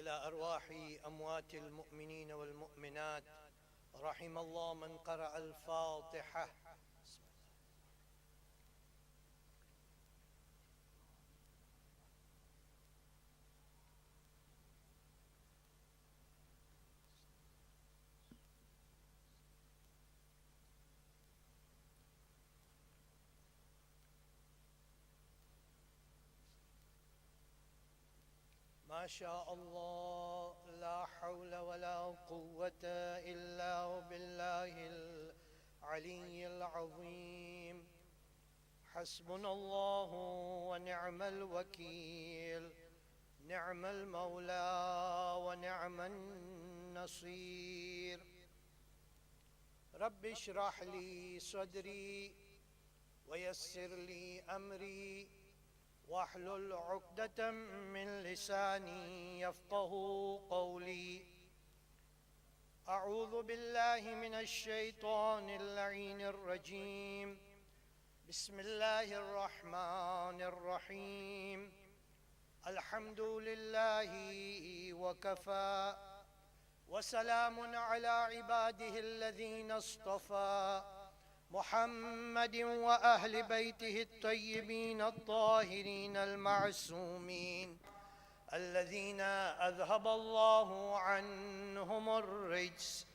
إلى أرواح أموات المؤمنين والمؤمنات، رحم الله من قرأ الفاتحة. ما شاء الله لا حول ولا قوة إلا بالله العلي العظيم. حسبنا الله ونعم الوكيل، نعم المولى ونعم النصير. رب اشرح لي صدري ويسر لي أمري واحلل عقدة من لساني يفقه قولي. أعوذ بالله من الشيطان اللعين الرجيم. بسم الله الرحمن الرحيم. الحمد لله وكفى، وسلام على عباده الذين اصطفى، محمد وأهل بيته الطيبين الطاهرين المعصومين، الذين أذهب الله عنهم الرجس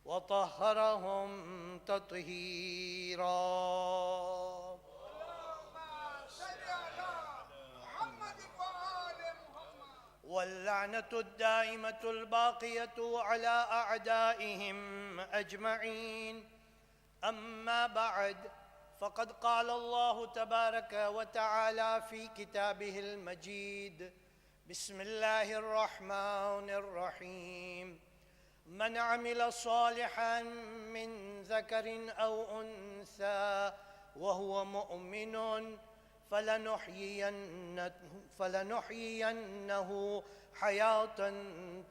وطهرهم تطهيرا. واللعنة الدائمة الباقية على أعدائهم أجمعين. أما بعد، فقد قال الله تبارك وتعالى في كتابه المجيد: بسم الله الرحمن الرحيم. من عمل صالحا من ذكر أو أنثى وهو مؤمن فلنحيينه حياة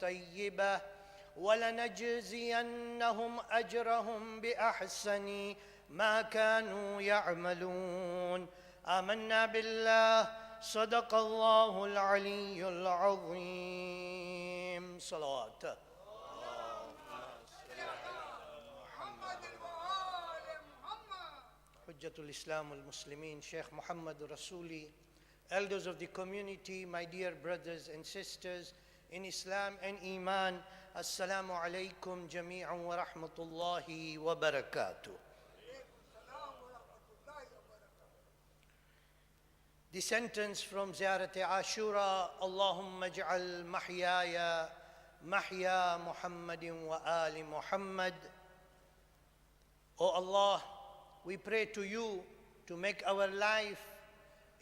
طيبة ولنجزينهم أجرهم بأحسن ما كانوا يعملون. آمنا بالله، صدق الله العلي العظيم. صلوات حجة الإسلام والمسلمين Sheikh Mohammed Rasuli, elders of the community, my dear brothers and sisters in Islam and Iman, Assalamu alaikum jami'an wa rahmatullahi wa barakatuh. The sentence from Ziyarat Ashura: Allahumma ij'al mahyaya mahya Muhammadin wa ali Muhammad. O Allah, we pray to you to make our life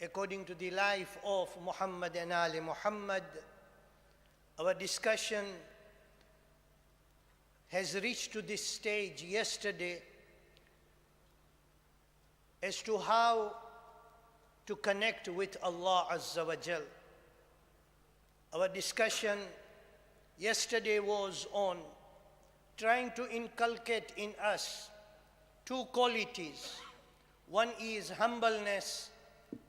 according to the life of Muhammad and Ali Muhammad. Our discussion has reached to this stage yesterday as to how to connect with Allah Azza wa Jal. Our discussion yesterday was on trying to inculcate in us two qualities. One is humbleness,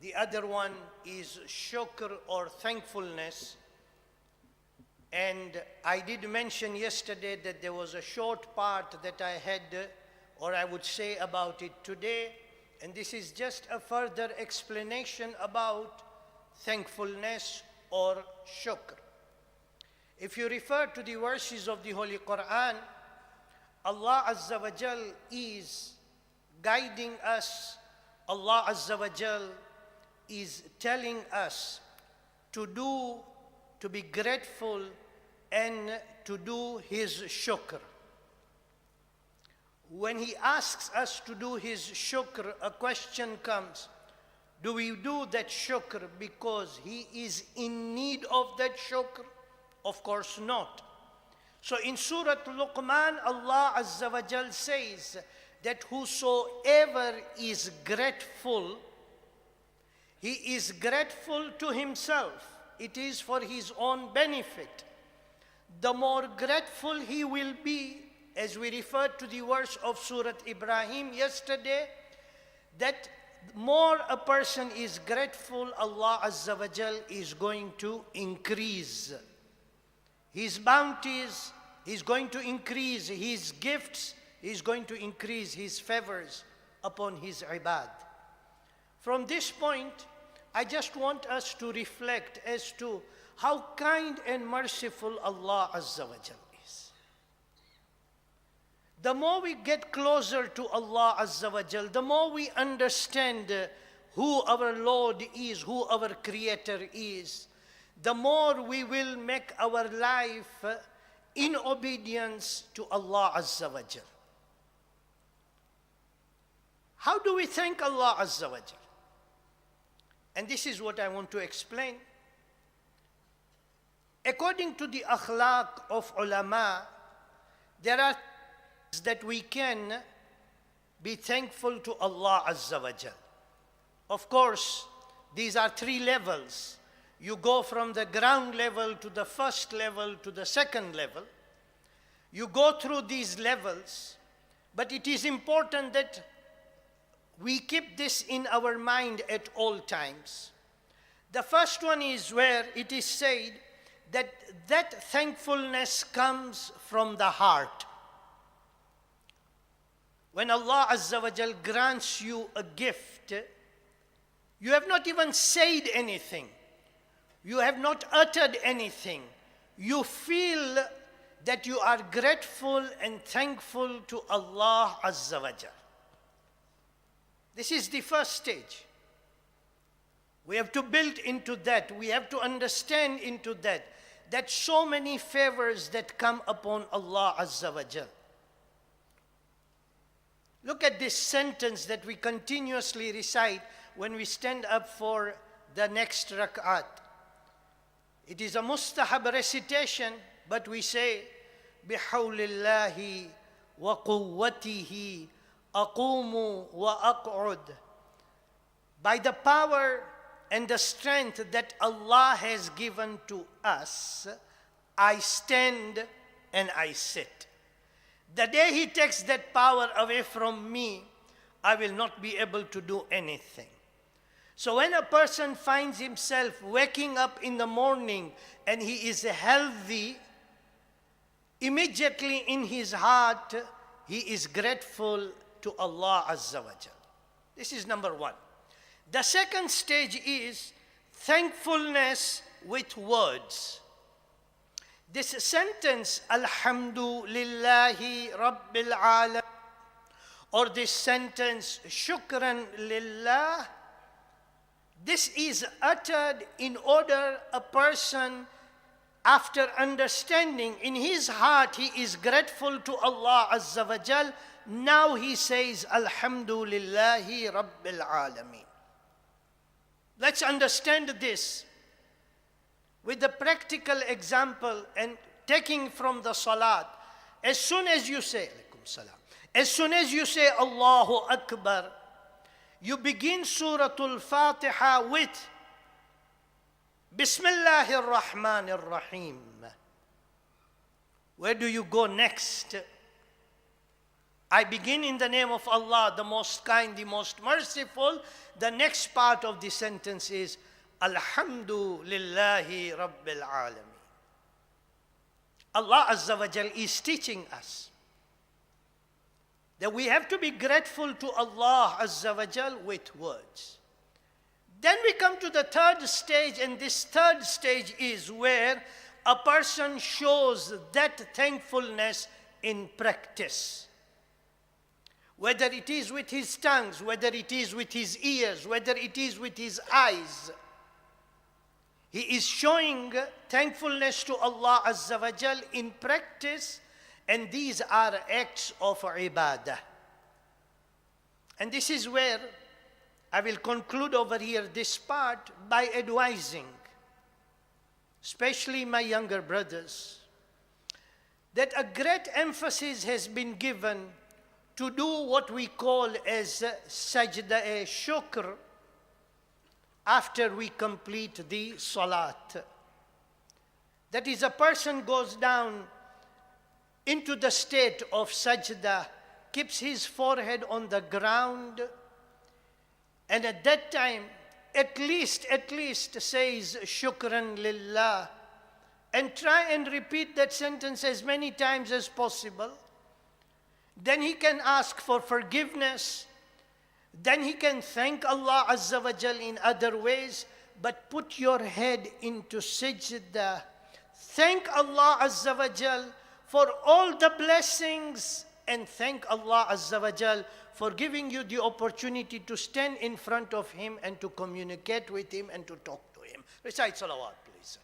the other one is shukr or thankfulness. And I did mention yesterday that there was a short part that I had, or I would say about it today, and this is just a further explanation about thankfulness or shukr. If you refer to the verses of the Holy Quran, Allah Azza wa Jal is guiding us. Allah Azza wa Jal is telling us to be grateful and to do His shukr. When He asks us to do His shukr, a question comes: do we do that shukr because He is in need of that shukr? Of course not. So in Surah Luqman, Allah Azza wa Jal says that whosoever is grateful, he is grateful to himself. It is for his own benefit. The more grateful he will be, as we referred to the verse of Surah Ibrahim yesterday, that more a person is grateful, Allah Azza wa Jal is going to increase His bounties, He's going to increase His gifts, He's going to increase His favors upon His ibad. From this point, I just want us to reflect as to how kind and merciful Allah Azza wa Jal is. The more we get closer to Allah Azza wa Jal, the more we understand who our Lord is, who our Creator is, the more we will make our life in obedience to Allah Azza wa Jal. How do we thank Allah Azza wa Jal? And this is what I want to explain. According to the akhlaq of ulama, there are things that we can be thankful to Allah Azza wa Jal. Of course, these are three levels. You go from the ground level to the first level to the second level. You go through these levels, but it is important that we keep this in our mind at all times. The first one is where it is said that thankfulness comes from the heart. When Allah Azza wa Jal grants you a gift, you have not even said anything. You have not uttered anything. You feel that you are grateful and thankful to Allah Azza wa Jal. This is the first stage. We have to build into that. We have to understand into that so many favors that come upon Allah Azza wa Jal. Look at this sentence that we continuously recite when we stand up for the next rak'at. It is a mustahab recitation, but we say, بِحَوْلِ اللَّهِ وَقُوَّتِهِ أَقُومُ وَأَقْعُدْ. By the power and the strength that Allah has given to us, I stand and I sit. The day He takes that power away from me, I will not be able to do anything. So when a person finds himself waking up in the morning and he is healthy, immediately in his heart, he is grateful to Allah Azza wa Jal. This is number one. The second stage is thankfulness with words. This sentence, Alhamdulillahi Rabbil Alam, or this sentence, Shukran Lillah, this is uttered in order a person, after understanding in his heart, he is grateful to Allah Azza wa Jal. Now he says, Alhamdulillahi Rabbil Alameen. Let's understand this with the practical example and taking from the salat. As soon as you say, as soon as you say Allahu Akbar, you begin Suratul Fatiha with Bismillahir Rahmanir Rahim. Where do you go next? I begin in the name of Allah, the most kind, the most merciful. The next part of the sentence is Alhamdulillahi Rabbil Alameen. Allah Azza wa Jal is teaching us that we have to be grateful to Allah Azza wa Jal with words. Then we come to the third stage, and this third stage is where a person shows that thankfulness in practice. Whether it is with his tongues, whether it is with his ears, whether it is with his eyes, he is showing thankfulness to Allah Azza wa Jal in practice, and these are acts of ibadah. And this is where I will conclude over here this part by advising, especially my younger brothers, that a great emphasis has been given to do what we call as sajda shukr after we complete the salat. That is, a person goes down into the state of sajda, keeps his forehead on the ground, and at that time, at least says shukran lillah, and try and repeat that sentence as many times as possible. Then he can ask for forgiveness. Then he can thank Allah Azza wa Jal in other ways. But put your head into sajda. Thank Allah Azza wa Jal for all the blessings, and thank Allah Azza wa Jal for giving you the opportunity to stand in front of Him and to communicate with Him and to talk to Him. Recite salawat, please.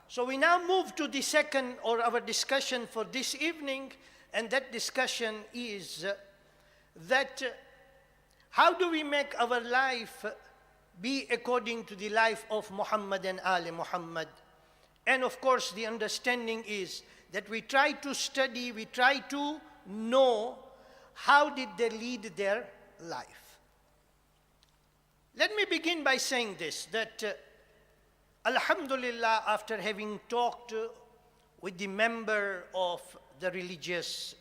So we now move to the second, or our discussion for this evening, and that discussion is that how do we make our life be according to the life of Muhammad and Ali Muhammad? And of course, the understanding is that we try to study, we try to know how did they lead their life. Let me begin by saying this, that Alhamdulillah, after having talked with the member of the religious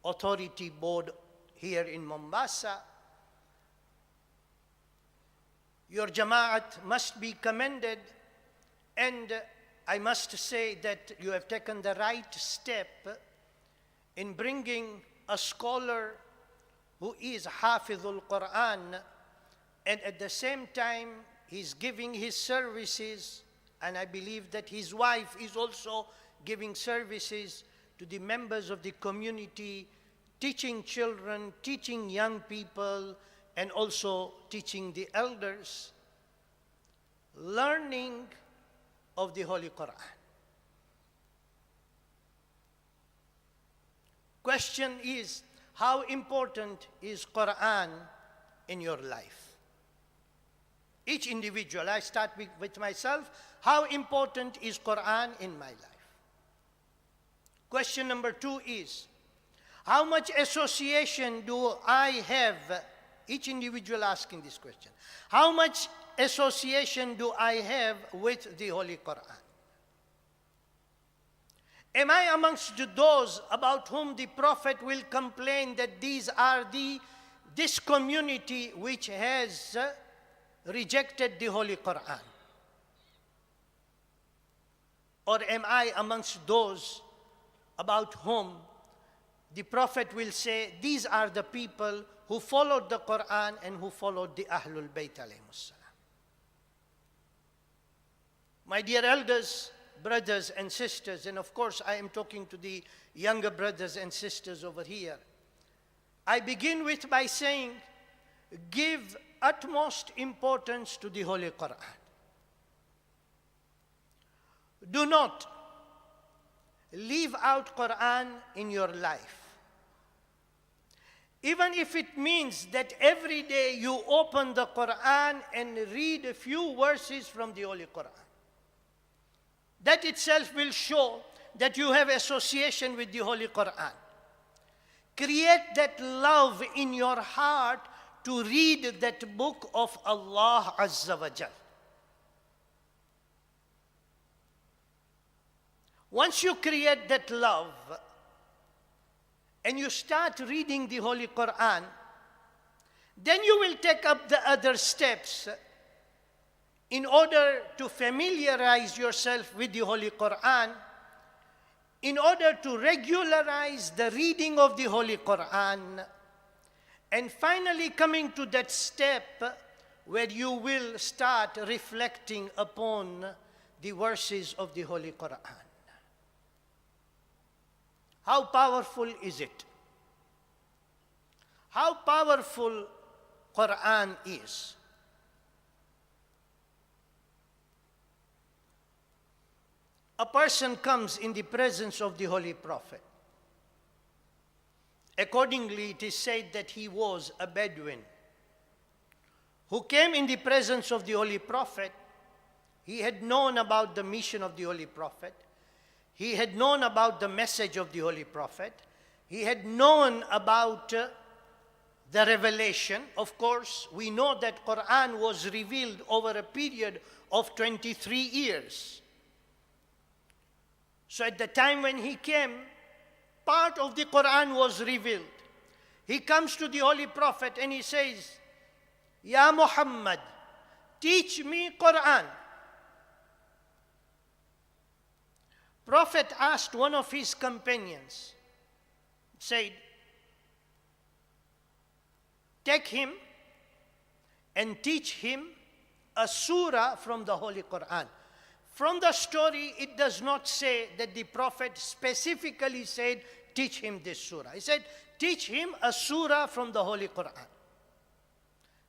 authority board here in Mombasa, your Jama'at must be commended, and I must say that you have taken the right step in bringing a scholar who is Hafizul Quran, and at the same time he's giving his services, and I believe that his wife is also giving services to the members of the community, teaching children, teaching young people, and also teaching the elders, learning of the Holy Quran. Question is, how important is Quran in your life? Each individual, I start with myself, how important is Quran in my life? Question number 2 is, how much association do I have? Each individual asking this question. How much association do I have with the Holy Quran? Am I amongst those about whom the Prophet will complain that this community which has rejected the Holy Quran? Or am I amongst those about whom the Prophet will say, these are the people who followed the Quran and who followed the Ahlul Bayt alayhimus salam? My dear elders, brothers and sisters, and of course I am talking to the younger brothers and sisters over here, I begin by saying, give utmost importance to the Holy Quran. Do not leave out Quran in your life. Even if it means that every day you open the Quran and read a few verses from the Holy Quran. That itself will show that you have association with the Holy Quran. Create that love in your heart to read that book of Allah Azza wa Jal. Once you create that love and you start reading the Holy Quran, then you will take up the other steps in order to familiarize yourself with the Holy Quran, in order to regularize the reading of the Holy Quran, and finally coming to that step where you will start reflecting upon the verses of the Holy Quran. How powerful is it? How powerful Quran is. A person comes in the presence of the Holy Prophet. Accordingly, it is said that he was a Bedouin who came in the presence of the Holy Prophet. He had known about the mission of the Holy Prophet. He had known about the message of the Holy Prophet. He had known about the revelation. Of course, we know that Quran was revealed over a period of 23 years. So at the time when he came, part of the Quran was revealed. He comes to the Holy Prophet and he says, Ya Muhammad, teach me Quran. Prophet asked one of his companions, said, take him and teach him a surah from the Holy Quran. From the story, it does not say that the Prophet specifically said, teach him this surah. He said, teach him a surah from the Holy Quran.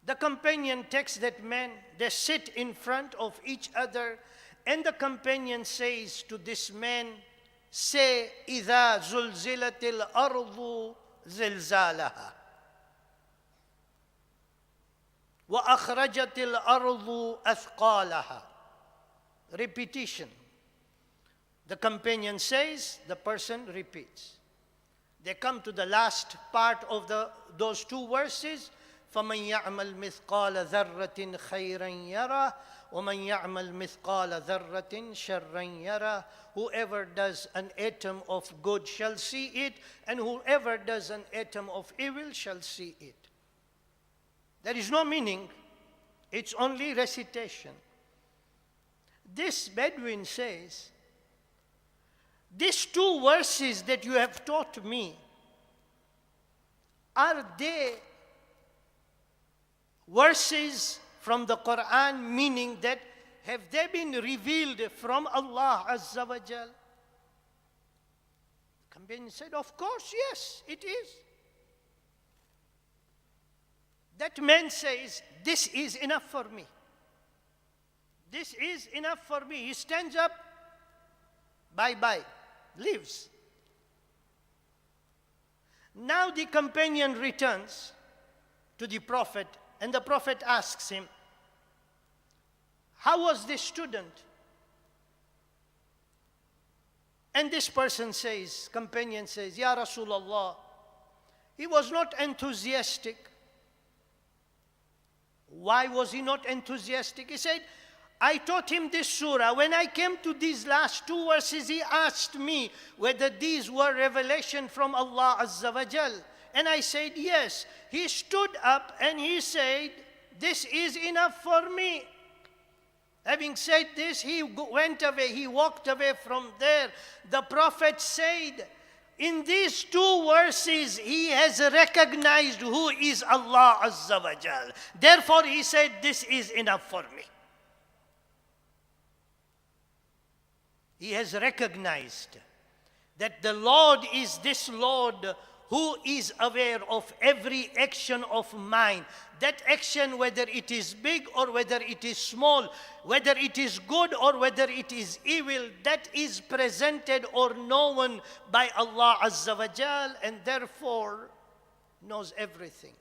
The companion takes that man, they sit in front of each other, and the companion says to this man, say, إِذَا زُلْزِلَتِ الْأَرْضُ زِلْزَالَهَا وَأَخْرَجَتِ الْأَرْضُ أَثْقَالَهَا. Repetition. The companion says, the person repeats. They come to the last part of those two verses. فَمَنْ يَعْمَلْ مِثْقَالَ ذَرَّةٍ خَيْرًا يَرَهُ وَمَنْ يَعْمَلْ مِثْقَالَ ذَرَّةٍ شَرًّا يَرَهُ. Whoever does an atom of good shall see it, and whoever does an atom of evil shall see it. There is no meaning. It's only recitation. This Bedouin says, these two verses that you have taught me, are they verses from the Quran, meaning that have they been revealed from Allah Azza wa Jal? The companion said, of course, yes, it is. That man says, this is enough for me. This is enough for me. He stands up, bye-bye, leaves. Now the companion returns to the Prophet, and the Prophet asks him, how was this student? And this person says, companion says, Ya Rasulullah, he was not enthusiastic. Why was he not enthusiastic? He said, I taught him this surah. When I came to these last two verses, he asked me whether these were revelation from Allah Azza wa Jal. And I said, yes. He stood up and he said, this is enough for me. Having said this, he went away. He walked away from there. The Prophet said, in these two verses, he has recognized who is Allah Azza wa Jal. Therefore, he said, this is enough for me. He has recognized that the Lord is this Lord who is aware of every action of mine. That action, whether it is big or whether it is small, whether it is good or whether it is evil, that is presented or known by Allah Azza wa Jal, and therefore knows everything.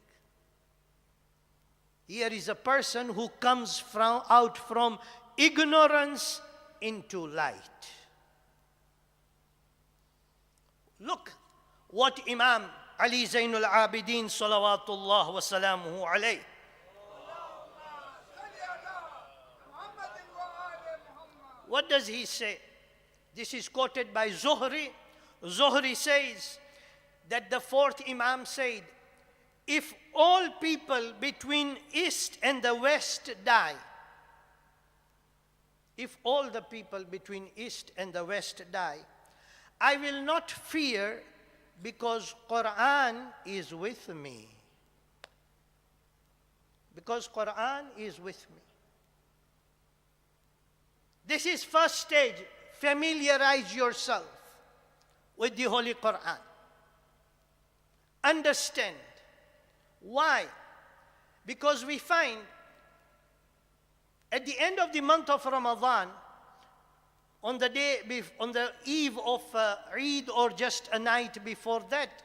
Here is a person who comes out from ignorance into light. Look what Imam Ali Zainul Abidin salawatullah wa salamuhu alayh. What does he say? This is quoted by Zuhri. Zuhri says that the fourth Imam said, if all people between east and the west die, if all the people between east and the west die, I will not fear, because Quran is with me. Because Quran is with me. This is first stage. Familiarize yourself with the Holy Quran. Understand. Why? Because we find at the end of the month of Ramadan, on the eve of Eid or just a night before that,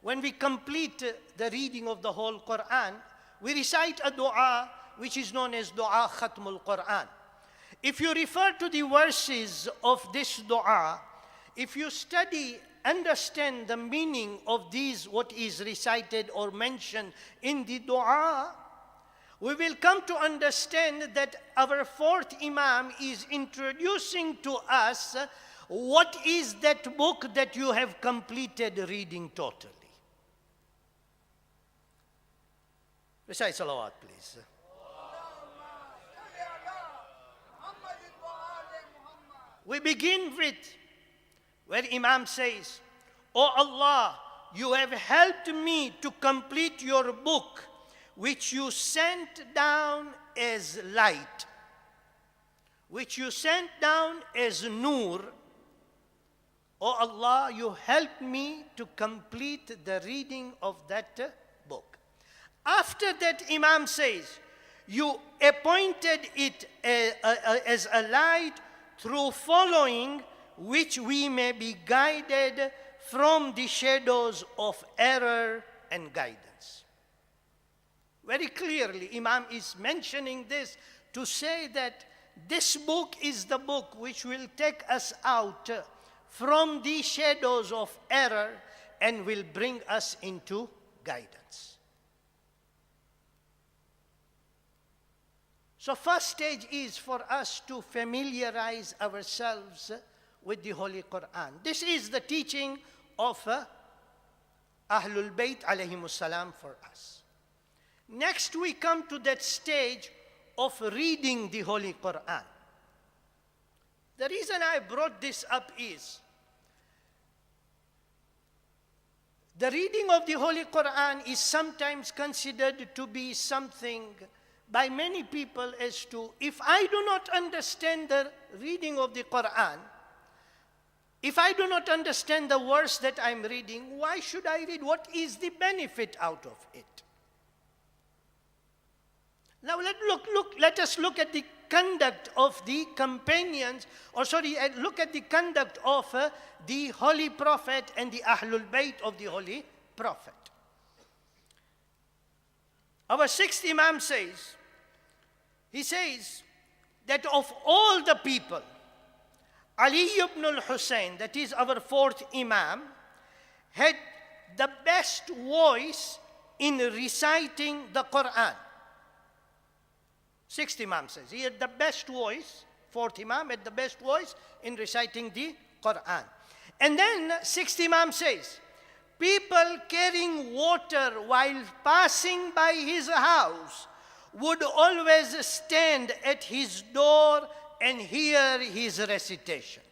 when we complete the reading of the whole Quran, we recite a dua which is known as Dua Khatmul Quran. If you refer to the verses of this dua, if you study, understand the meaning of these, what is recited or mentioned in the dua, we will come to understand that our fourth Imam is introducing to us what is that book that you have completed reading totally. Recite salawat, please. We begin with where Imam says, "O Allah, you have helped me to complete your book, which you sent down as light, which you sent down as nur. O Allah, you helped me to complete the reading of that book." After that, Imam says, "You appointed it as a light through following which we may be guided from the shadows of error and guidance." Very clearly, Imam is mentioning this to say that this book is the book which will take us out from the shadows of error and will bring us into guidance. So first stage is for us to familiarize ourselves with the Holy Quran. This is the teaching of Ahlul Bayt alayhimus salam for us. Next we come to that stage of reading the Holy Quran. The reason I brought this up is the reading of the Holy Quran is sometimes considered to be something by many people as to, if I do not understand the reading of the Quran, if I do not understand the verse that I'm reading, why should I read? What is the benefit out of it? Now let us look at the conduct of the companions, look at the conduct of the Holy Prophet and the Ahlul Bayt of the Holy Prophet. Our sixth Imam says, he says that of all the people, Ali ibn al-Hussein, that is our fourth Imam, had the best voice in reciting the Quran. Sixth Imam says he had the best voice, fourth Imam had the best voice in reciting the Quran. And then sixth Imam says, people carrying water while passing by his house would always stand at his door and hear his recitation.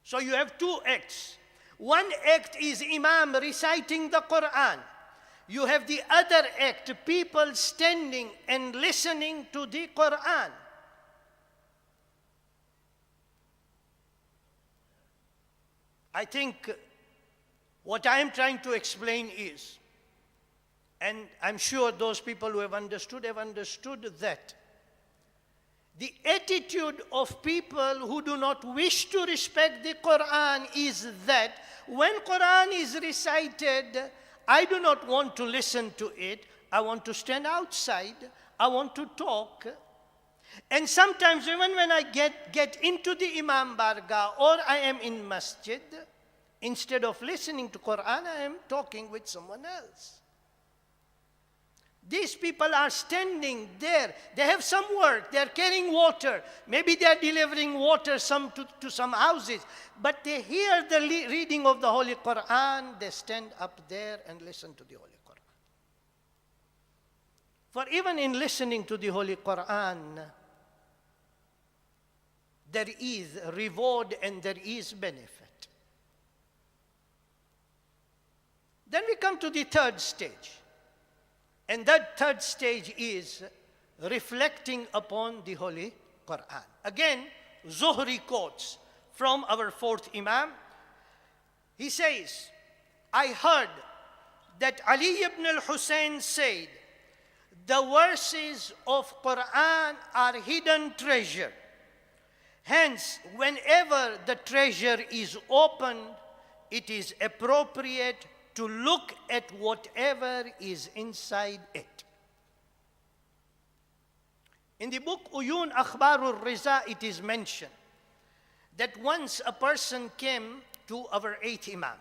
So you have two acts. One act is Imam reciting the Quran. You have the other act, people standing and listening to the Quran. I think what I am trying to explain is, and I'm sure those people who have understood that the attitude of people who do not wish to respect the Quran is that when Quran is recited, I do not want to listen to it. I want to stand outside. I want to talk. And sometimes even when I get into the Imam Barga or I am in masjid, instead of listening to Quran, I am talking with someone else. These people are standing there. They have some work. They are carrying water. Maybe they are delivering water to some houses. But they hear the reading of the Holy Quran. They stand up there and listen to the Holy Quran. For even in listening to the Holy Quran, there is reward and there is benefit. Then we come to the third stage. And that third stage is reflecting upon the Holy Quran. Again, Zuhri quotes from our fourth Imam. He says, I heard that Ali ibn al-Hussein said, the verses of Quran are hidden treasure. Hence, whenever the treasure is opened, it is appropriate to look at whatever is inside it. In the book Uyun Akhbarul Riza, it is mentioned that once a person came to our eighth Imam.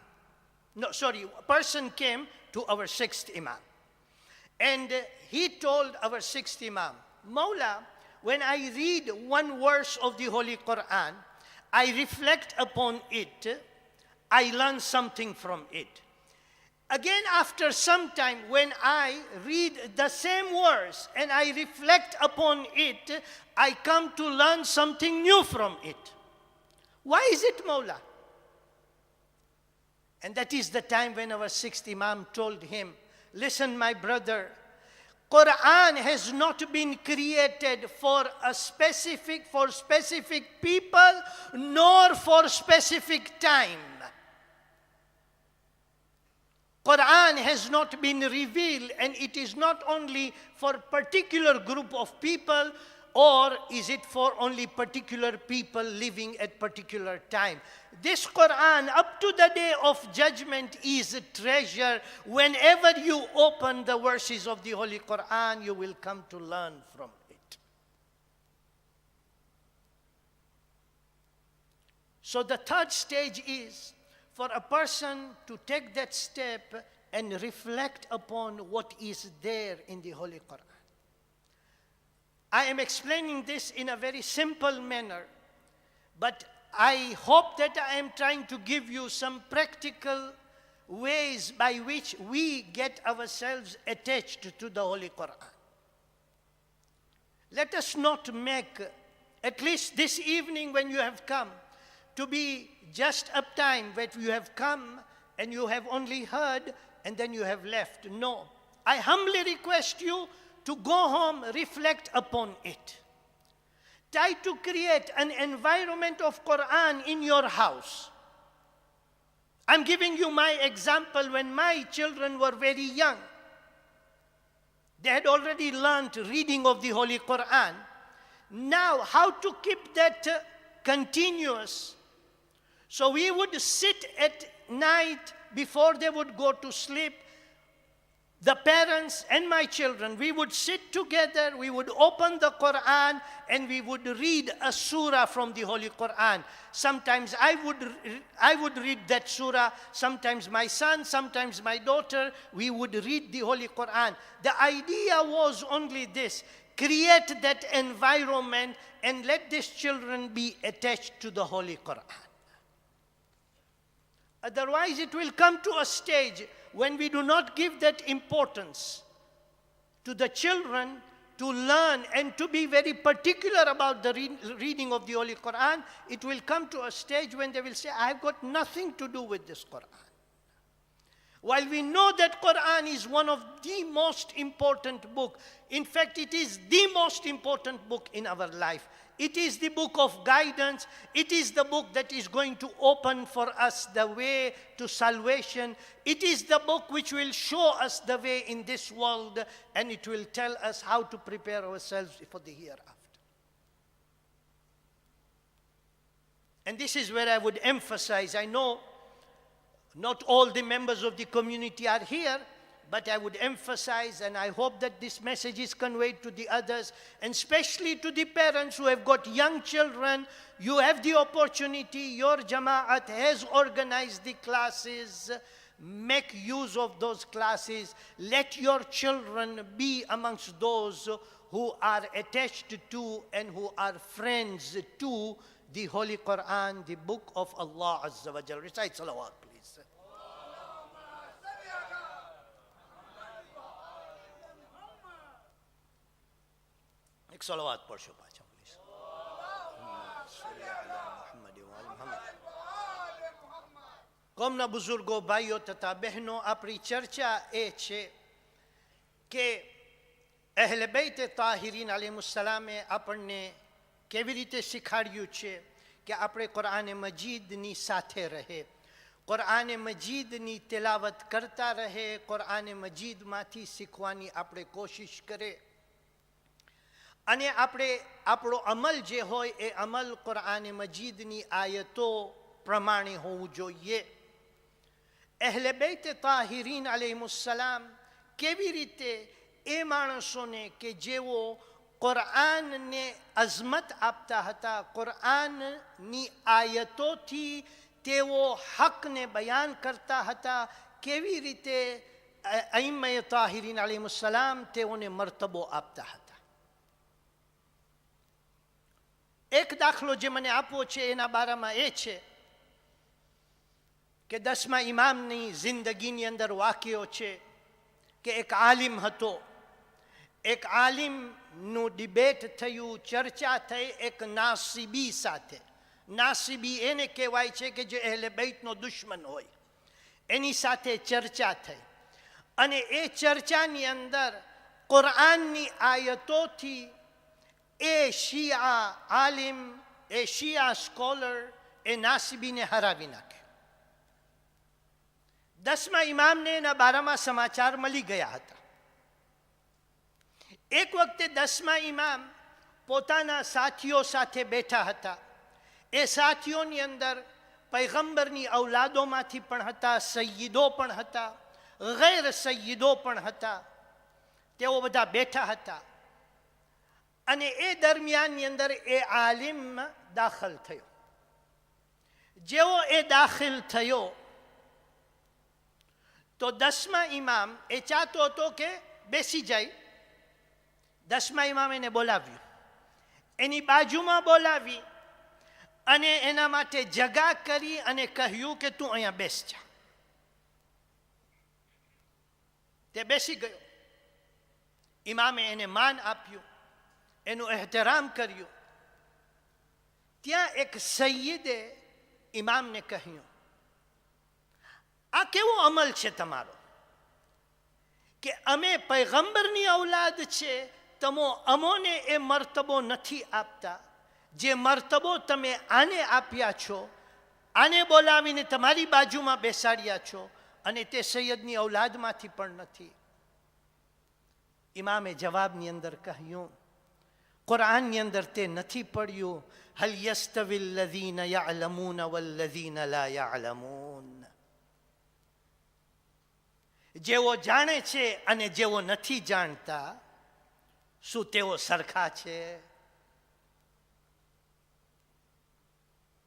A person came to our sixth Imam. And he told our sixth Imam, Mawla, when I read one verse of the Holy Quran, I reflect upon it, I learn something from it. Again, after some time, when I read the same verse and I reflect upon it, I come to learn something new from it. Why is it, Mawla? And that is the time when our sixth Imam told him, listen, my brother, Quran has not been created for specific people, nor for specific time. Quran has not been revealed, and it is not only for particular group of people, or is it for only particular people living at particular time. This Quran, up to the day of judgment, is a treasure. Whenever you open the verses of the Holy Quran, you will come to learn from it. So the third stage is for a person to take that step and reflect upon what is there in the Holy Quran. I am explaining this in a very simple manner, but I hope that I am trying to give you some practical ways by which we get ourselves attached to the Holy Quran. Let us not make, at least this evening when you have come, to be just a time that you have come and you have only heard and then you have left. No. I humbly request you to go home, reflect upon it. Try to create an environment of Quran in your house. I'm giving you my example when my children were very young. They had already learned reading of the Holy Quran. Now, how to keep that continuous? So we would sit at night before they would go to sleep. The parents and my children, we would sit together, we would open the Quran, and we would read a surah from the Holy Quran. Sometimes I would read that surah, sometimes my son, sometimes my daughter, we would read the Holy Quran. The idea was only this: create that environment and let these children be attached to the Holy Quran. Otherwise, it will come to a stage when we do not give that importance to the children to learn and to be very particular about the reading of the Holy Quran. It will come to a stage when they will say, I've got nothing to do with this Quran. While we know that Quran is one of the most important book, in fact, it is the most important book in our life. It is the book of guidance. It is the book that is going to open for us the way to salvation. It is the book which will show us the way in this world, and it will tell us how to prepare ourselves for the hereafter. And this is where I would emphasize. I know not all the members of the community are here, but I would emphasize, and I hope that this message is conveyed to the others, and especially to the parents who have got young children. You have the opportunity. Your Jama'at has organized the classes. Make use of those classes. Let your children be amongst those who are attached to and who are friends to the Holy Quran, the book of Allah Azza wa Jal. Recite salawat, please. एक सलावत पढ़ो पाछा please. કોમના બુઝુર્ગો, ભાઈઓ તથા બહેનો, આપણી ચર્ચા એ છે કે અહેલે બૈત તાહિરીન અલૈહિસ્સલામે આપણને કેવી રીતે શીખવાડ્યું છે કે આપણે કુરાન મજીદની સાથે રહે, કુરાન મજીદની તેલાવત કરતા રહે, કુરાન મજીદમાંથી શીખવાની આપણે કોશિશ કરે, અને આપણે આપણો અમલ જે હોય એ અમલ કુરાન મજીદની આયતો પ્રમાણે હોવું જોઈએ. અહેલે બૈત તાહિરીન અલૈહિસ્સલામ કેવી રીતે એ માણસોને કે જેઓ કુરાનને અઝમત આપતા હતા, કુરાનની આયતોથી તેઓ હકને બયાન કરતા હતા, કેવી રીતે અઈમ્મા તાહિરીન અલૈહિસ્સલામ તેઓને મર્તબો આપતા હતા. એક દાખલો જે મને આપવો છે એના બારામાં એ છે કે 10મા ઇમામની જિંદગીની અંદર વાક્યો છે કે એક આલિમ હતો. એક આલિમનું ડિબેટ થયું, ચર્ચા થઈ એક નાસીબી સાથે. નાસીબી એને કહેવાય છે કે જે અહેલે બૈતનો દુશ્મન હોય, એની સાથે ચર્ચા થઈ. અને એ ચર્ચાની અંદર કુરઆનની આયતોથી એ શિયા આલિમ, એ શિયા સ્કોલર એ નાસીબીને હરાવી નાખે. 10મા ઇમામને એના બારામાં સમાચાર મળી ગયા હતા. એક વખતે 10મા ઇમામ પોતાના સાથીઓ સાથે બેઠા હતા. એ સાથીઓની અંદર પૈગંબરની ઔલાદોમાંથી પણ હતા, સય્યદો પણ હતા, ગૈર સય્યદો પણ હતા. તેઓ બધા બેઠા હતા. અને એ દરમિયાનની અંદર એ આલિમ દાખલ થયો. જેવો એ દાખલ થયો તો 10મા ઇમામ એ ચાહતો હતો કે બેસી જાય. 10મા ઇમામ એને બોલાવ્યું, એની બાજુમાં બોલાવી અને એના માટે જગા કરી અને કહ્યું કે તું અહીંયા બેસ જા. તે બેસી ગયો. ઇમામે એને માન આપ્યું, એનું એહતરામ કર્યું. ત્યાં એક સૈયદે ઇમામને કહ્યું, આ કેવો અમલ છે તમારો કે અમે પૈગંબરની ઔલાદ છે, અમોને એ મર્તબો નથી આપતા જે મર્તબો તમે આને આપ્યા છો. આને બોલાવીને તમારી બાજુમાં બેસાડ્યા છો અને તે સૈયદની ઔલાદમાંથી પણ નથી. ઇમામે જવાબની અંદર કહ્યું, કુરઆનની અંદર તે નથી પડ્યું, હલ યસ્તવિ અલ્લઝીના યઅલમૂન વલ્લઝીના લા યઅલમૂન. જેઓ જાણે છે અને જેઓ નથી જાણતા, શું તેઓ સરખા છે?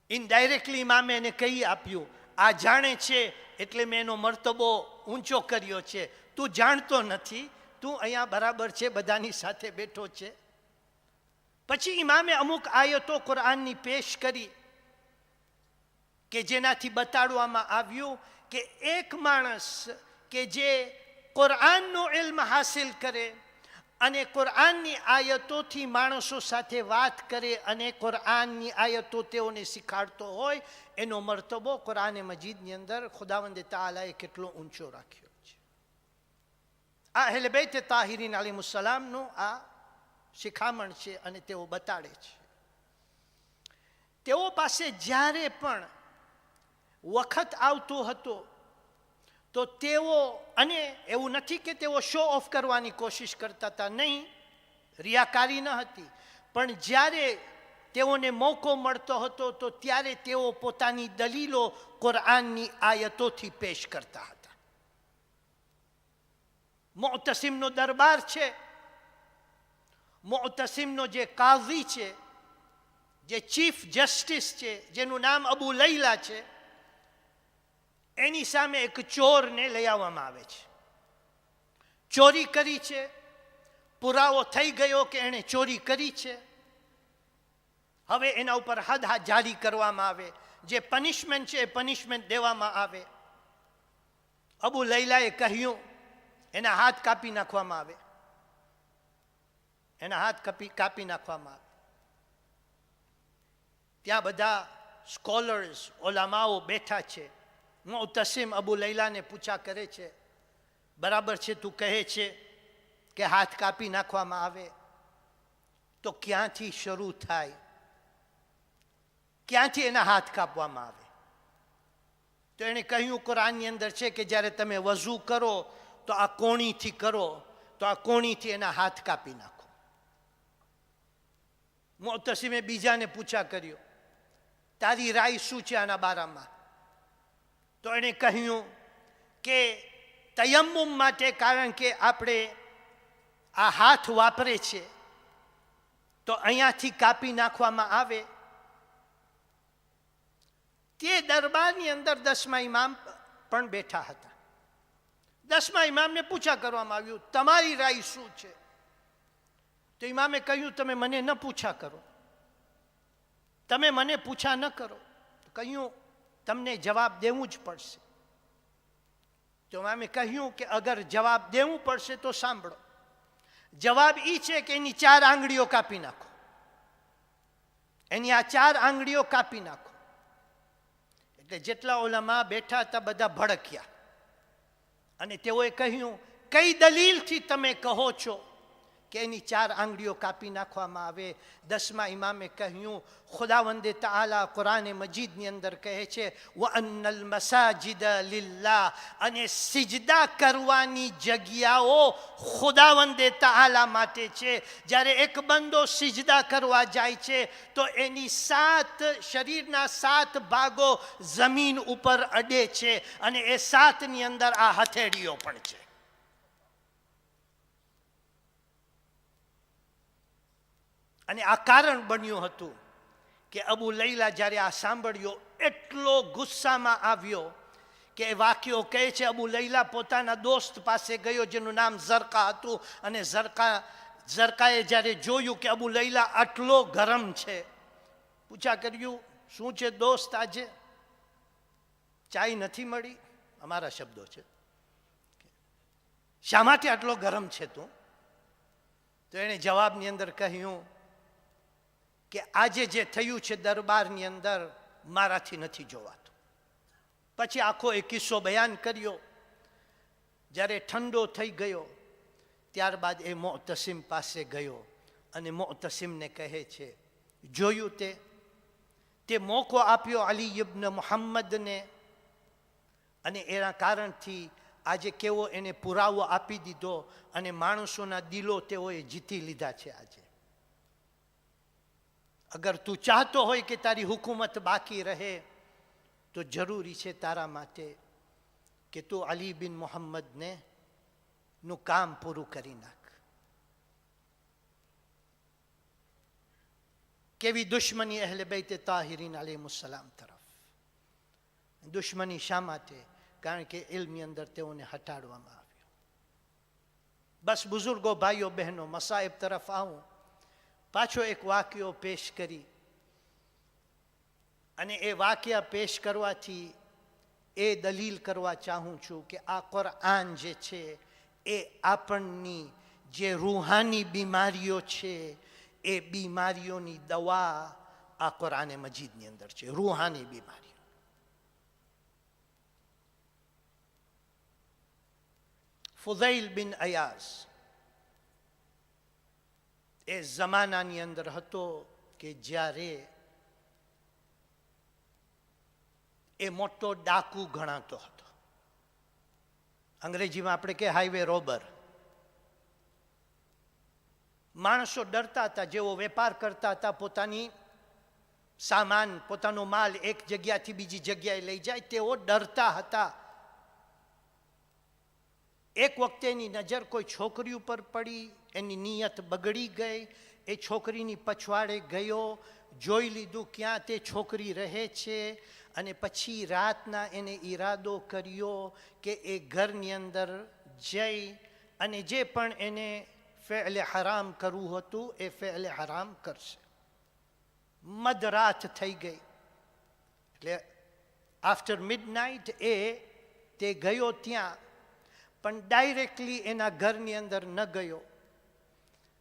ઇનડાયરેક્ટલી ઇમામે એને કહી આપ્યું, આ જાણે છે એટલે મેં એનો મર્તબો ઊંચો કર્યો છે. તું જાણતો નથી, તું અહીંયા બરાબર છે, બધાની સાથે બેઠો છે. પછી ઇમામે અમુક આયતો કુરઆનની પેશ કરી કે જેનાથી બતાડવામાં આવ્યું કે એક માણસ કે જે કુરઆનનો ઇલ્મ હાસિલ કરે અને કુરઆનની આયતોથી માણસો સાથે વાત કરે અને કુરઆનની આયતો તેઓને શીખાડતો હોય, એનો મર્તબો કુરઆને મજીદની અંદર ખુદાવંદ તઆલાએ કેટલો ઊંચો રાખ્યો છે. આ અહેલે બૈત તાહિરીન અલૈહિસ્સલામનું આ શિખામણ છે અને તેઓ બતાડે છે. તેઓ પાસે જ્યારે પણ વખત આવતો હતો તો તેઓ, અને એવું નથી કે તેઓ શો ઓફ કરવાની કોશિશ કરતા હતા, નહીં, રિયાકારી ન હતી, પણ જ્યારે તેઓને મોકો મળતો હતો તો ત્યારે તેઓ પોતાની દલીલો કુરઆનની આયતોથી પેશ કરતા હતા. મુઅતસિમનો દરબાર છે, મુઅતસિમનો જે કાઝી છે, જે ચીફ જસ્ટિસ છે, જેનું નામ અબુ લૈલા છે, એની સામે એક ચોરને લઈ આવવામાં આવે છે. ચોરી કરી છે, પુરાવો થઈ ગયો કે એણે ચોરી કરી છે. હવે એના ઉપર હદ જારી કરવામાં આવે, જે પનિશમેન્ટ છે એ પનિશમેન્ટ દેવામાં આવે. અબુ લૈલાએ કહ્યું એના હાથ કાપી નાખવામાં આવે, એના હાથ કાપી નાખવામાં આવે. ત્યાં બધા સ્કોલર્સ, ઓલામાઓ બેઠા છે. મુઅતસિમ અબુ લૈલાને પૂછા કરે છે, બરાબર છે તું કહે છે કે હાથ કાપી નાખવામાં આવે, તો ક્યાંથી શરૂ થાય, ક્યાંથી એના હાથ કાપવામાં આવે? તો એણે કહ્યું કુરઆનની અંદર છે કે જ્યારે તમે વઝૂ કરો તો આ કોણીથી કરો, તો આ કોણીથી એના હાથ કાપી નાખો. મુઅતસિમે બીજાને પૂછા કર્યો, તારી રાય શું છે આના બારામાં? તો એણે કહ્યું કે તયમ્મુમ માટે, કારણ કે આપણે આ હાથ વાપરે છે તો અહીંયાથી કાપી નાખવામાં આવે. તે દરબારની અંદર 10મા ઇમામ પણ બેઠા હતા. 10મા ઇમામને પૂછા કરવામાં આવ્યું, તમારી રાય શું છે? તો ઇમામે કહ્યું, તમે મને ન પૂછા કરો, તમે મને પૂછા ન કરો. કહ્યું તમને જવાબ દેવું જ પડશે. તો અમે કહ્યું કે અગર જવાબ દેવું પડશે તો સાંભળો. જવાબ એ છે કે એની 4 આંગળીઓ કાપી નાખો. એની આ 4 આંગળીઓ કાપી નાખો. એટલે જેટલા ઓલામાં બેઠા હતા બધા ભડક્યા અને તેઓએ કહ્યું, કઈ દલીલથી તમે કહો છો કે એની 4 આંગળીઓ કાપી નાખવામાં આવે? 10મા ઇમામે કહ્યું, ખુદાવંદે તઆલા કુરાને મજીદની અંદર કહે છે, વઅન્નલ મસાજિદ લિલ્લાહ, અને સિજદા કરવાની જગ્યાઓ ખુદાવંદે તઆલા માટે છે. જ્યારે એક બંદો સિજદા કરવા જાય છે તો એની 7 શરીરના 7 ભાગો જમીન ઉપર અડે છે અને એ 7ની અંદર આ હથેળીઓ પણ છે. અને આ કારણ બન્યું હતું કે અબુ લૈલા જ્યારે આ સાંભળ્યો એટલો ગુસ્સામાં આવ્યો કે એ વાક્યો કહે છે, અબુ લૈલા પોતાના દોસ્ત પાસે ગયો જેનું નામ ઝરકા હતું, અને ઝરકાએ જ્યારે જોયું કે અબુ લૈલા આટલો ગરમ છે, પૂછા કર્યું, શું છે દોસ્ત, આજે ચાય નથી મળી? અમારા શબ્દો છે. શા માટે આટલો ગરમ છે તું? તો એણે જવાબની અંદર કહ્યું કે આજે જે થયું છે દરબારની અંદર મારાથી નથી જોવાતું. પછી આખો એક કિસ્સો બયાન કર્યો. જ્યારે ઠંડો થઈ ગયો ત્યારબાદ એ મુઅતસિમ પાસે ગયો અને મુઅતસિમને કહે છે, જોયું તે મોકો આપ્યો અલી ઇબ્ન મુહમ્મદને, અને એના કારણથી આજે કેવો એને પુરાવો આપી દીધો અને માણસોના દિલો તેઓએ જીતી લીધા છે. આજે અગર તું ચાહતો હોય કે તારી હુકુમત બાકી રહે તો જરૂરી છે તારા માટે કે તું અલી બિન મુહમ્મદને નું કામ પૂરું કરી નાખ. કેવી દુશ્મની અહલે બૈત તાહિરીન અલૈહિસ્સલામ તરફ. દુશ્મની શા માટે? કારણ કે ઇલ્મની અંદર તેઓને હટાડવામાં આવ્યો. બસ બુઝુર્ગો, ભાઈઓ બહેનો, મસાઇબ તરફ આવું. પાછો એક વાક્યો પેશ કરી અને એ વાક્યા પેશ કરવાથી એ દલીલ કરવા ચાહું છું કે આ કુરઆન જે છે એ આપણની જે રૂહાની બીમારીઓ છે એ બીમારીઓની દવા આ કુરઆને મજીદની અંદર છે. રૂહાની બીમારીઓ. ફુઝૈલ બિન અયાઝ એ જમાનાની અંદર હતો કે જ્યારે એ મોટો ડાકુ ગણાતો હતો. અંગ્રેજીમાં આપણે કે હાઈવે રોબર. માણસો ડરતા હતા. જેઓ વેપાર કરતા હતા, પોતાની સામાન, પોતાનો માલ એક જગ્યાથી બીજી જગ્યાએ લઈ જાય, તેઓ ડરતા હતા. એક વખતે એની નજર કોઈ છોકરી ઉપર પડી. એની નિયત બગડી ગઈ. એ છોકરીની પછવાડે ગયો, જોઈ લીધું ક્યાં તે છોકરી રહે છે, અને પછી રાતના એને ઈરાદો કર્યો કે એ ઘરની અંદર જઈ અને જે પણ એને ફેલે હરામ કરવું હતું એ ફેલે હરામ કરશે. મધરાત થઈ ગઈ એટલે આફ્ટર મિડનાઇટ તે ગયો ત્યાં, પણ ડાયરેક્ટલી એના ઘરની અંદર ન ગયો.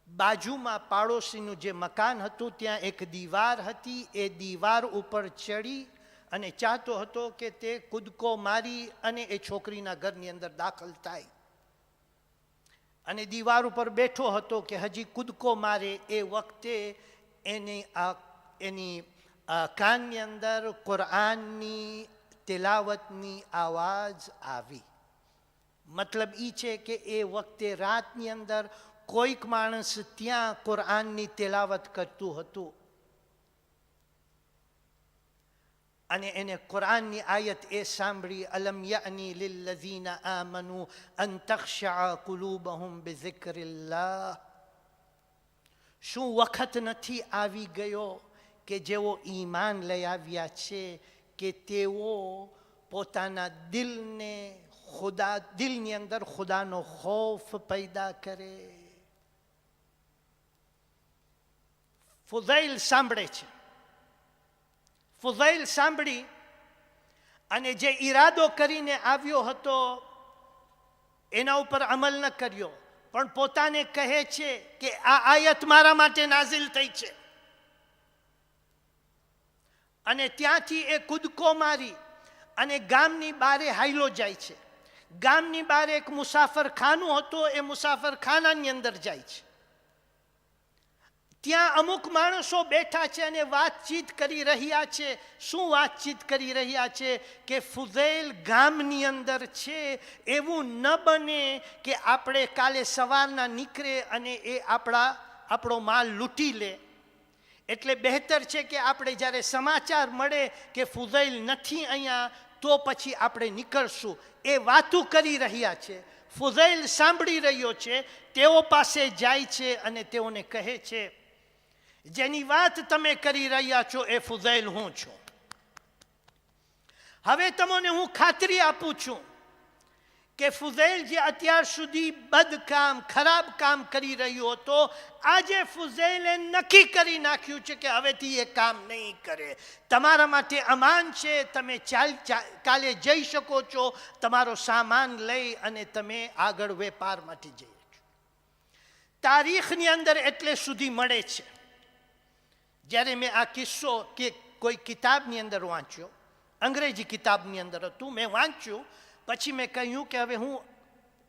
બાજુમાં પાડોશીનું જે મકાન હતું ત્યાં એક દીવાર હતી. એ દીવાર ઉપર ચડી અને ચાહતો હતો કે તે કૂદકો મારી અને એ છોકરીના ઘરની અંદર દાખલ થાય. અને દીવાર ઉપર બેઠો હતો કે હજી કૂદકો મારે એ વખતે એની કાનની અંદર કુરઆનની તિલાવતની આવાજ આવી. મતલબ એ છે કે એ વખતે રાતની અંદર કોઈક માણસ ત્યાં કુરઆનની તિલાવત કરતું હતું અને એને કુરઆનની આયત એ સાંભળી, અલમ યઅની લિલ્લઝીના આમનુ અન તખ્શઅ કુલુબહુમ બિઝિક્રિલ્લાહ. શું વખત નથી આવી ગયો કે જેઓ ઈમાન લઈ આવ્યા છે કે તેઓ પોતાના દિલની અંદર ખુદાનો ખૌફ પેદા કરે. ફુઝૈલ સાંભળે છે. ફુઝૈલ સાંભળી અને જે ઈરાદો કરીને આવ્યો હતો એના ઉપર અમલ ન કર્યો, પણ પોતાને કહે છે કે આ આયત મારા માટે નાઝિલ થઈ છે, અને ત્યાંથી એ કૂદકો મારી અને ગામની બારે હાઈલો જાય છે. ગામની બારે એક મુસાફરખાનું હતું, એ મુસાફરખાનાની અંદર જાય છે. ત્યાં અમુક માણસો બેઠા છે અને વાતચીત કરી રહ્યા છે. શું વાતચીત કરી રહ્યા છે? કે ફુઝૈલ ગામની અંદર છે, એવું ન બને કે આપણે કાલે સવારના નીકળે અને એ આપણો માલ લૂંટી લે. એટલે બહેતર છે કે આપણે જ્યારે સમાચાર મળે કે ફુઝૈલ નથી અહીંયા, તો પછી આપણે નીકળશું. એ વાતું કરી રહ્યા છે. ફુઝૈલ સાંભળી રહ્યો છે. તેઓ પાસે જાય છે અને તેઓને કહે છે, જેની વાત તમે કરી રહ્યા છો એ ફુઝૈલ હું છું. હવે તમને હું ખાતરી આપું છું કે ફુઝૈલ જે અત્યાર સુધી બદકામ, ખરાબ કામ કરી રહ્યો હતો, આજે ફુઝૈલે નક્કી કરી નાખ્યું છે કે હવેથી એ કામ નહીં કરે. તમારા માટે અમાન છે, તમે કાલે જઈ શકો છો તમારો સામાન લઈ અને તમે આગળ વેપાર માટે જઈ શકો. તારીખની અંદર એટલે સુધી મળે છે. જ્યારે મેં આ કિસ્સો કે કોઈ કિતાબની અંદર વાંચ્યો, અંગ્રેજી કિતાબની અંદર હતું, મેં વાંચ્યું, પછી મેં કહ્યું કે હવે હું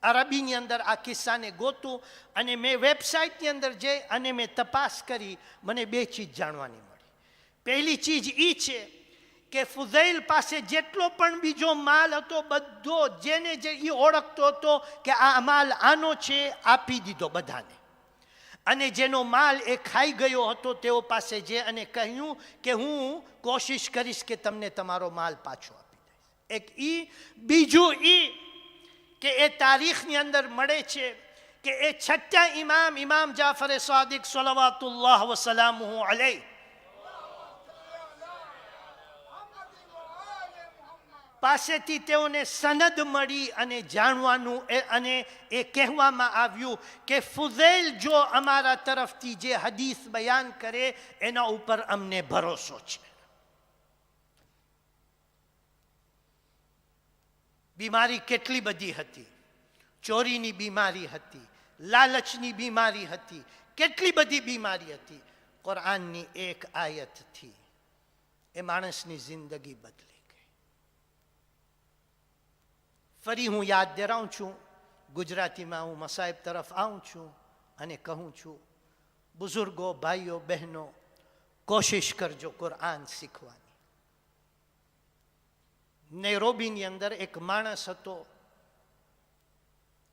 અરબીની અંદર આ કિસ્સાને ગોતું, અને મેં વેબસાઇટની અંદર જઈ અને મેં તપાસ કરી. મને બે ચીજ જાણવાની મળી. પહેલી ચીજ એ છે કે ફુઝૈલ પાસે જેટલો પણ બીજો માલ હતો, બધો જેને જે એ ઓળખતો હતો કે આ માલ આનો છે, આપી દીધો બધાને. અને જેનો માલ એ ખાઈ ગયો હતો તેઓ પાસે જે અને કહ્યું કે હું કોશિશ કરીશ કે તમને તમારો માલ પાછો આપી દઈશ. એક ઈ. બીજું ઈ કે એ તારીખની અંદર મળે છે કે એ છઠ્ઠા ઇમામ જાફર સાદિક સલવાતુલ્લાહ વસલામુહુ અલૈહ પાસેથી તેઓને સનદ મળી અને જાણવાનું અને એ કહેવામાં આવ્યું કે ફુઝૈલ જો અમારા તરફથી જે હદીસ બયાન કરે એના ઉપર અમને ભરોસો છે. બીમારી કેટલી બધી હતી. ચોરીની બીમારી હતી, લાલચની બીમારી હતી, કેટલી બધી બીમારી હતી. કુરાનની એક આયતથી એ માણસની જિંદગી બદલી. ફરી હું યાદ દેરાઉં છું, ગુજરાતીમાં હું મસાહેબ તરફ આવું છું અને કહું છું, બુઝુર્ગો, ભાઈઓ, બહેનો, કોશિશ કરજો કુરાન શીખવાની. નૈરોબીની અંદર એક માણસ હતો.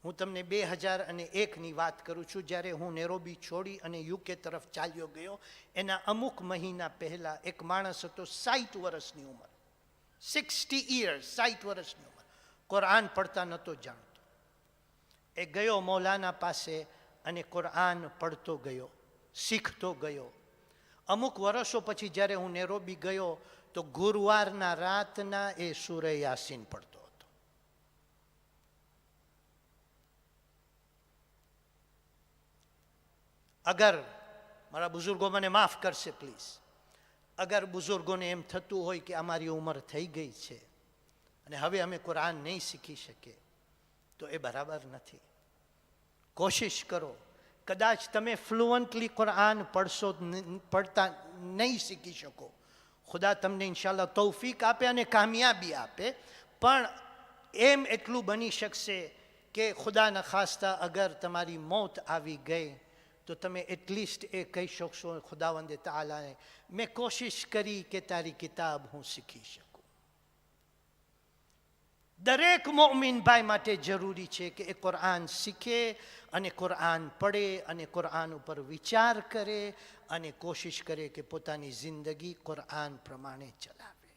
હું તમને 2001ની વાત કરું છું, જ્યારે હું નૈરોબી છોડી અને યુકે તરફ ચાલ્યો ગયો. એના અમુક મહિના પહેલાં એક માણસ હતો, 60 વર્ષની ઉંમર, 60 years, 60 વર્ષની ઉંમર. કુરાન પડતા નહોતો જાણતો. એ ગયો મૌલાના પાસે અને કુરાન પડતો ગયો, શીખતો ગયો. અમુક વર્ષો પછી જ્યારે હું નૈરોબી ગયો તો ગુરુવારના રાતના એ સૂરે યાસીન પડતો હતો. અગર મારા બુઝુર્ગો મને માફ કરશે પ્લીઝ, અગર બુઝુર્ગોને એમ થતું હોય કે અમારી ઉંમર થઈ ગઈ છે અને હવે અમે કુરાન નહીં શીખી શકીએ, તો એ બરાબર નથી. કોશિશ કરો. કદાચ તમે ફ્લુઅન્ટલી કુરાન પડતા નહીં શીખી શકો, ખુદા તમને ઇન્શાલ્લાહ તૌફીક આપે અને કામયાબી આપે, પણ એમ એટલું બની શકશે કે ખુદા ન ખાસ્તા અગર તમારી મોત આવી ગઈ તો તમે એટલીસ્ટ એ કહી શકશો ખુદાવંદ તાલાને, મેં કોશિશ કરી કે તારી કિતાબ હું શીખી શકું. દરેક મોમિન ભાઈ માટે જરૂરી છે કે એ કુરાન શીખે અને કુરાન પડે અને કુરાન ઉપર વિચાર કરે અને કોશિશ કરે કે પોતાની જિંદગી કુરાન પ્રમાણે ચલાવે.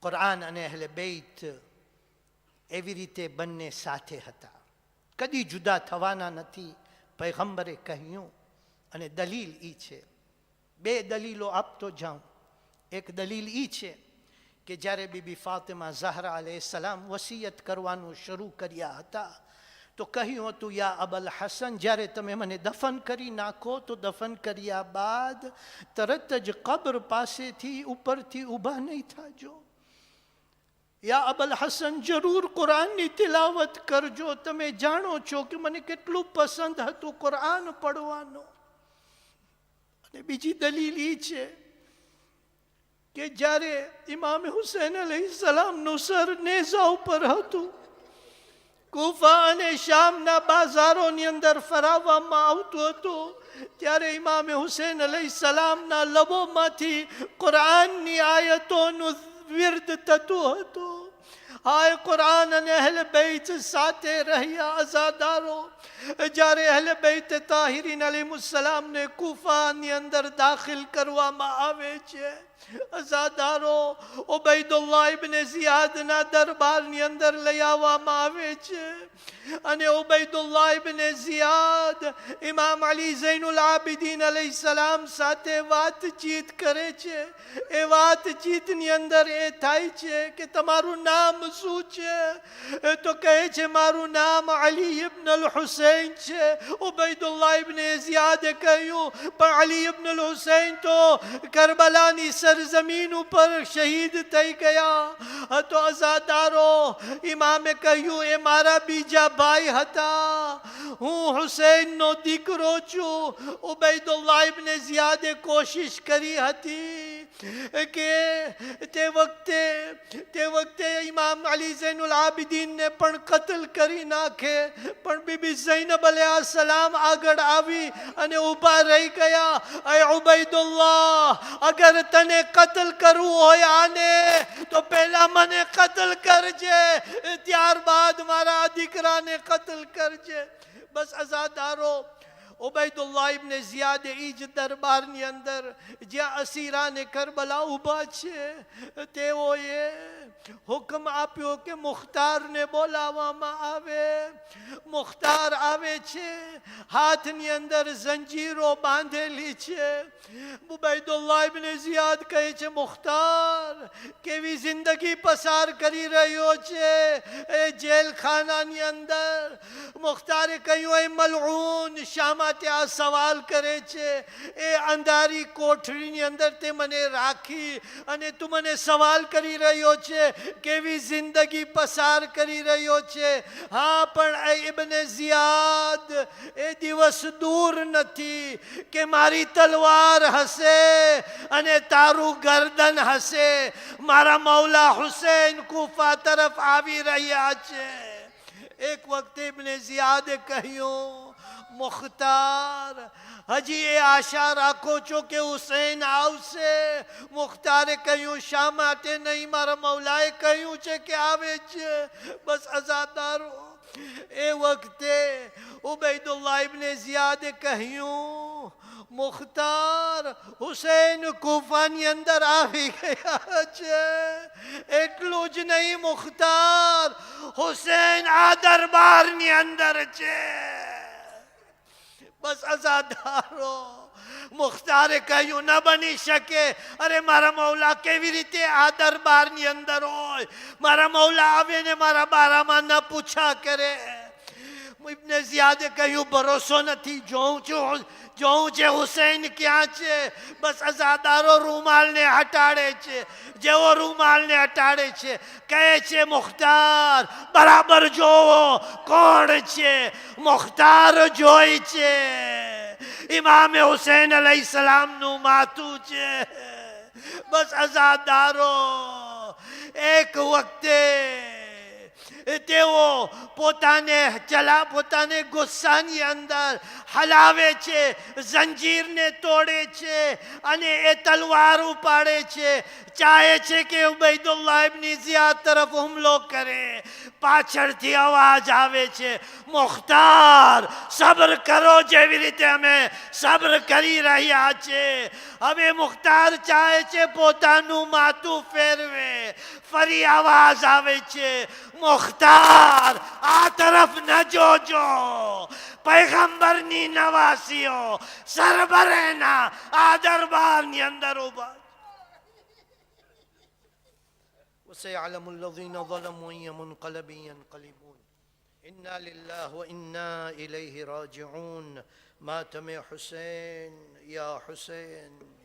કુરાન અને અહલે બેત એવી રીતે બંને સાથે હતા, કદી જુદા થવાના નથી. પૈગંબરે કહ્યું, અને દલીલ ઈ છે, બે દલીલો આપતો જાઉં. એક દલીલ ઈ છે કે જ્યારે બીબી ફાતિમા ઝહરા અલૈહિસ્સલામ વસિયત કરવાનું શરૂ કર્યા હતા તો કહ્યું હતું, યા અબલ હસન, જ્યારે તમે મને દફન કરી નાખો તો દફન કર્યા બાદ તરત જ કબ્ર પાસેથી ઉપરથી ઊભા નહીં થાજો. યા અબલ હસન, જરૂર કુરાનની તિલાવત કરજો. તમે જાણો છો કે મને કેટલું પસંદ હતું કુરાન પડવાનું. અને બીજી દલીલ એ છે કે જ્યારે ઇમામ હુસૈન અલૈહિસ્સલામનું સર નેઝા ઉપર હતું, કૂફા અને શામના બાજારોની અંદર ફરાવવામાં આવતું હતું, ત્યારે ઇમામ હુસૈન અલૈહિસ્સલામના લબોમાંથી કુરાનની આયતોનું વિર્દ થતું હતું. હાય કુરાન અને અહલે બૈત સાથે રહ્યા અઝાદારો. જ્યારે અહલે બૈત તાહિરીન અલૈહિસ્સલામને કૂફાની અંદર દાખિલ કરવામાં આવે છે, અઝાદારો ઉબૈદુલ્લાહ ઇબ્ન ઝિયાદના દરબારની અંદર લઈ આવવામાં આવે છે. અને ઉબૈદુલ્લાહ ઇબ્ન ઝિયાદ ઇમામ અલી ઝૈનુલ આબિદીન અલૈહિસ્સલામ સાથે વાતચીત કરે છે. એ વાતચીતની અંદર એ થાય છે કે તમારું નામ શું છે? તો કહે છે મારું નામ અલી ઇબ્ન અલ હુસૈન છે. ઉબૈદુલ્લાહ ઇબ્ન ઝિયાદે કહ્યું, પણ અલી ઇબ્ન અલ હુસૈન તો કરબલાની સરજમીન ઉપર શહીદ થઈ ગયા. તો અઝાદારો, ઇમામે કહ્યું એ મારા બીજા ભાઈ હતા, હું હુસૈનનો દીકરો છું. ઉબૈદુલ્લાહ ઇબ્ન ઝિયાદે કોશિશ કરી હતી કે તે વખતે ઇમામ અલી ઝૈનુલ આબિદીનને પણ કત્લ કરી નાખે, પણ બીબી ઝૈનબ અલૈહિસ્સલામ આગળ આવી અને ઊભા રહી ગયા. અય ઉબૈદુલ્લાહ, અગર તને કત્લ કરવું હોય આને, તો પહેલા મને કત્લ કરજે, ત્યારબાદ મારા દીકરાને કત્લ કરજે. બસ અઝાદારો, ઉબૈદુલ્લાહ ઇબ્ન ઝિયાદે ઈ જ દરબારની અંદર જ્યાં અસીરાને કરબલા ઊભા છે, તેઓએ હુકમ આપ્યો કે મુખ્તારને બોલાવવામાં આવે. મુખ્તાર આવે છે, હાથની અંદર જંજીરો બાંધેલી છે. ઉબૈદુલ્લાહ ઇબ્ન ઝિયાદ કહે છે, મુખ્તાર કેવી જિંદગી પસાર કરી રહ્યો છે એ જેલખાનાની અંદર. મુખ્તારે કહ્યું, એ મલઉન, શા માટે આ સવાલ કરે છે? એ અંધારી કોઠરીની અંદર તે મને રાખી અને તું મને સવાલ કરી રહ્યો છે કેવી જિંદગી પસાર કરી રહ્યો છે? હા, પણ ઇબ્ન ઝિયાદ, એ દિવસ દૂર નથી કે મારી તલવાર હશે અને તારું ગરદન હશે. મારા મૌલા હુસૈન કૂફા તરફ આવી રહ્યા છે. એક વખતે ઇબ્ન ઝિયાદે કહ્યું, મુખ્તાર, હજી એ આશા રાખો છો કે હુસૈન આવશે? મુખ્તારે કહ્યું, શા માટે નહીં? મારા મૌલાએ કહ્યું છે કે આવે છે. બસ અઝાદારો, એ વખતે ઉબૈદુલ્લાહ ઇબ્ન ઝિયાદે કહ્યું, મુખ્તાર, હુસૈન કૂફાની અંદર આવી ગયા છે. એટલું જ નહીં મુખ્તાર, હુસૈન આ દરબારની અંદર છે. બસ અઝાદારો, મુખ્તારે કહ્યું, ન બની શકે. અરે મારા મૌલા કેવી રીતે આ દરબારની અંદર હોય? મારા મૌલા આવે ને મારા બારામાં ન પૂછા કરે. ઇબ્ન ઝિયાદે કહ્યું, ભરોસો નથી, જોઉં છે હુસૈન ક્યાં છે. બસ અઝાદારો રૂમાલને હટાડે છે. જેવો રૂમાલને હટાડે છે, કહે છે, મુખ્તાર બરાબર જોવો કોણ છે. મુખ્તાર જોઈ છે, ઇમામે હુસૈન અલૈહિસ્સલામનું માથું છે. બસ અઝાદારો, એક વખતે તેઓ પોતાને ગુસ્સાની અંદર હલાવે છે, જંજીરને તોડે છે અને એ તલવાર ઉપાડે છે. ચાહે છે કે ઉબૈદુલ્લાહ ઇબ્ન ઝિયાદ તરફ હુમલો કરે. પાછળથી અવાજ આવે છે, મુખ્તાર સબ્ર કરો, જેવી રીતે અમે સબ્ર કરી રહ્યા છે. હવે મુખ્તાર ચાહે છે પોતાનું માથું ફેરવે. ફરી અવાજ આવે છે, મુખ્તાર આ તરફ ન જોજો. પૈગંબરની નવાસીઓ સરબરેના આ દરબારની અંદર ઉભા. وسيعلم الذين ظلموا أي منقلب ينقلبون. إنا لله وإنا إليه راجعون. مات من حسين يا حسين.